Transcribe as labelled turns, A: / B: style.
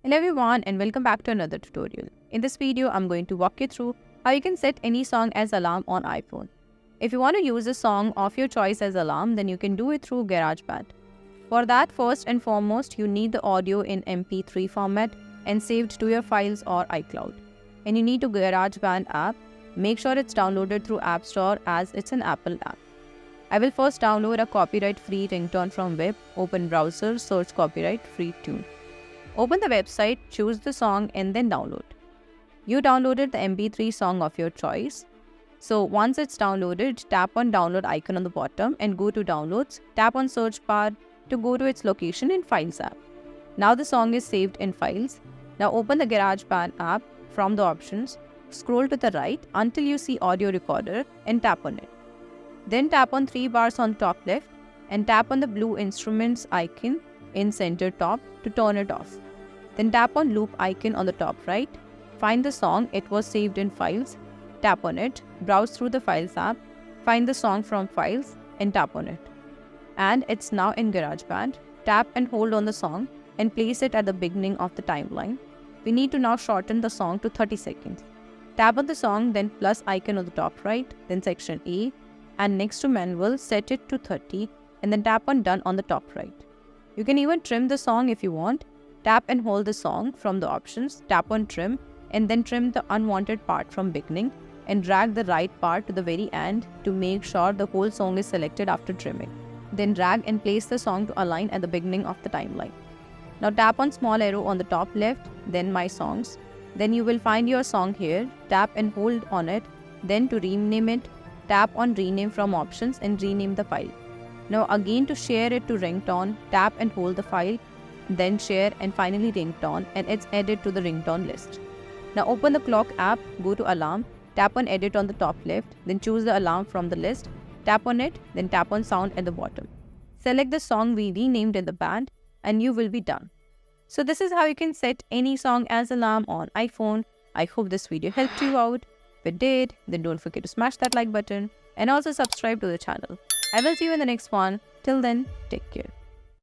A: Hello everyone and welcome back to another tutorial. In this video, I'm going to walk you through how you can set any song as alarm on iPhone. If you want to use a song of your choice as alarm, then you can do it through GarageBand. For that, first and foremost, you need the audio in MP3 format and saved to your files or iCloud. And you need a GarageBand app. Make sure it's downloaded through App Store as it's an Apple app. I will first download a copyright-free ringtone from web, open browser, search copyright-free tune. Open the website, choose the song and then download. You downloaded the MP3 song of your choice. So once it's downloaded, tap on download icon on the bottom and go to downloads, tap on search bar to go to its location in Files app. Now the song is saved in Files. Now open the GarageBand app from the options, scroll to the right until you see audio recorder and tap on it. Then tap on 3 bars on top left and tap on the blue instruments icon in center top to turn it off. Then tap on loop icon on the top right. Find the song, it was saved in Files. Tap on it, browse through the Files app, find the song from Files and tap on it. And it's now in GarageBand. Tap and hold on the song and place it at the beginning of the timeline. We need to now shorten the song to 30 seconds. Tap on the song, then plus icon on the top right, then section A, and next to manual, set it to 30 and then tap on done on the top right. You can even trim the song if you want. Tap and hold the song from the options, tap on trim and then trim the unwanted part from beginning and drag the right part to the very end to make sure the whole song is selected after trimming. Then drag and place the song to align at the beginning of the timeline. Now tap on small arrow on the top left, then My Songs. Then you will find your song here. Tap and hold on it. Then to rename it, tap on rename from options and rename the file. Now again to share it to ringtone, tap and hold the file, then share and finally ringtone and it's added to the ringtone list. Now open the clock app, go to alarm, tap on edit on the top left, then choose the alarm from the list, tap on it, then tap on sound at the bottom. Select the song we renamed in the band and you will be done. So this is how you can set any song as alarm on iPhone. I hope this video helped you out. If it did, then don't forget to smash that like button and also subscribe to the channel. I will see you in the next one. Till then, take care.